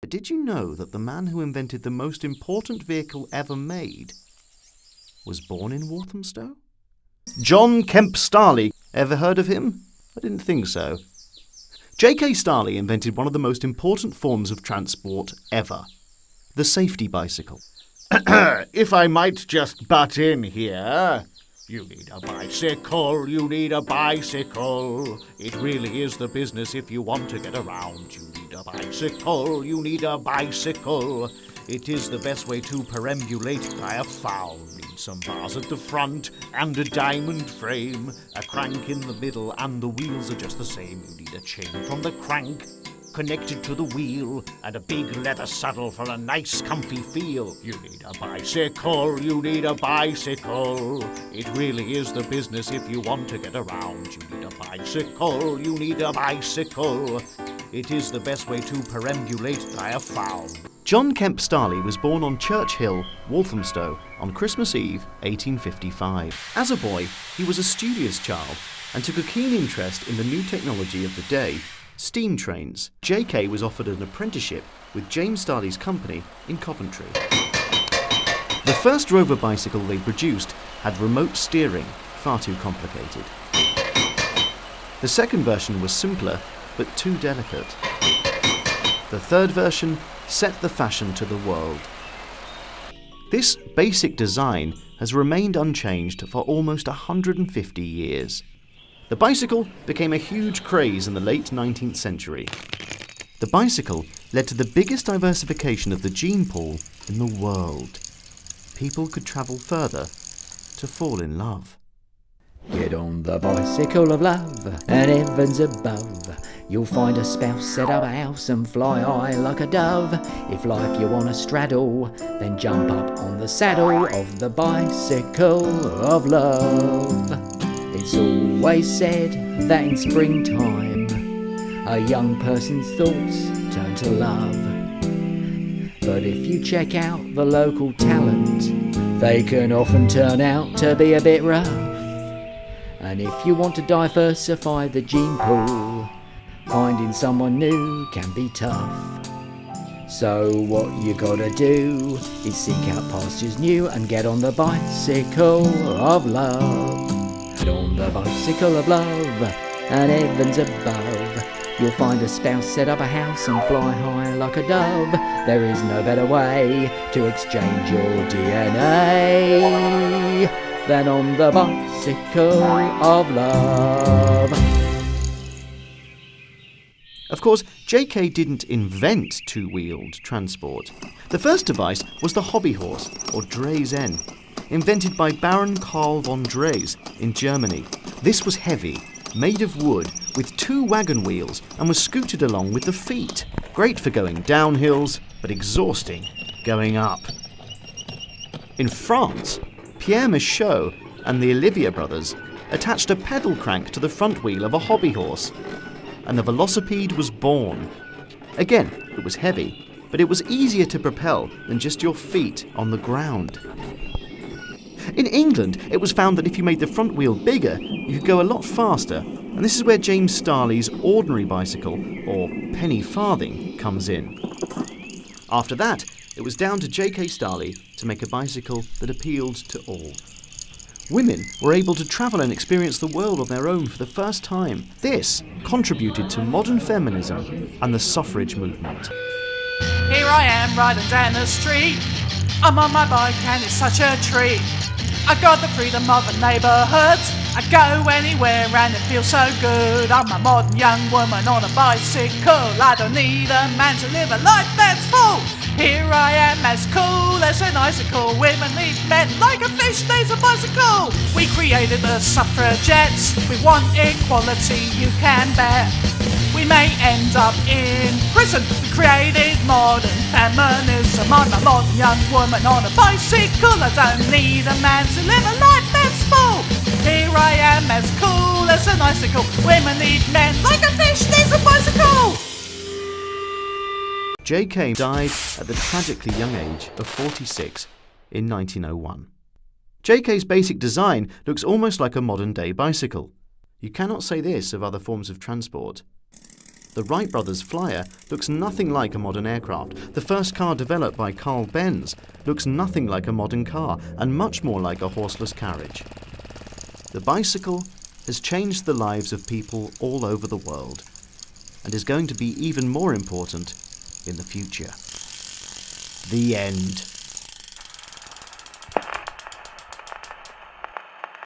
But did you know that the man who invented the most important vehicle ever made was born in Walthamstow? John Kemp Starley. Ever heard of him? I didn't think so. K Starley invented one of the most important forms of transport ever, the safety bicycle. If I might just butt in here, you need a bicycle, you need a bicycle. It really is the business if you want to get around. You need a bicycle, you need a bicycle. It is the best way to perambulate. I have found some bars at the front and a diamond frame, a crank in the middle, and the wheels are just the same. You need a chain from the crank connected to the wheel and a big leather saddle for a nice comfy feel. You need a bicycle, you need a bicycle. It really is the business if you want to get around. You need a bicycle, you need a bicycle. It is the best way to perambulate, I have found. John Kemp Starley was born on Church Hill, Walthamstow, on Christmas Eve, 1855. As a boy, he was a studious child and took a keen interest in the new technology of the day, steam trains. JK was offered an apprenticeship with James Starley's company in Coventry. The first Rover bicycle they produced had remote steering, far too complicated. The second version was simpler, but too delicate. The third version set the fashion to the world. This basic design has remained unchanged for almost 150 years. The bicycle became a huge craze in the late 19th century. The bicycle led to the biggest diversification of the gene pool in the world. People could travel further to fall in love. Get on the bicycle of love, and heaven's above. You'll find a spouse, set up a house, and fly high like a dove. If life you wanna straddle, then jump up on the saddle of the bicycle of love. It's always said that in springtime, a young person's thoughts turn to love. But if you check out the local talent, they can often turn out to be a bit rough. And if you want to diversify the gene pool, finding someone new can be tough. So what you gotta do is seek out pastures new and get on the bicycle of love. Get on the bicycle of love, and heaven's above. You'll find a spouse, set up a house, and fly high like a dove. There is no better way to exchange your DNA than on the bicycle of love. Of course, JK didn't invent two-wheeled transport. The first device was the hobby horse, or Draisen, invented by Baron Karl von Drais in Germany. This was heavy, made of wood, with two wagon wheels, and was scooted along with the feet. Great for going down hills, but exhausting going up. In France, Pierre Michaud and the Olivier brothers attached a pedal crank to the front wheel of a hobby horse, and the velocipede was born. Again, it was heavy, but it was easier to propel than just your feet on the ground. In England, it was found that if you made the front wheel bigger, you could go a lot faster, and this is where James Starley's ordinary bicycle, or penny farthing, comes in. After that, it was down to K Starley to make a bicycle that appealed to all. Women were able to travel and experience the world on their own for the first time. This contributed to modern feminism and the suffrage movement. Here I am riding down the street. I'm on my bike and it's such a treat. I got the freedom of a neighbourhood. I go anywhere and it feels so good. I'm a modern young woman on a bicycle. I don't need a man to live a life that's full. Here I am as cool as an icicle. Women need men like a fish needs a bicycle. We created the suffragettes. We want equality, you can bet. We may end up in prison. We created modern feminism. I'm a modern young woman on a bicycle. I don't need a man to live a life that's full. Here I am as cool as an icicle. Women need men like a fish needs a bicycle. JK died at the tragically young age of 46 in 1901. JK's basic design looks almost like a modern-day bicycle. You cannot say this of other forms of transport. The Wright brothers' Flyer looks nothing like a modern aircraft. The first car developed by Carl Benz looks nothing like a modern car and much more like a horseless carriage. The bicycle has changed the lives of people all over the world and is going to be even more important in the future. The end.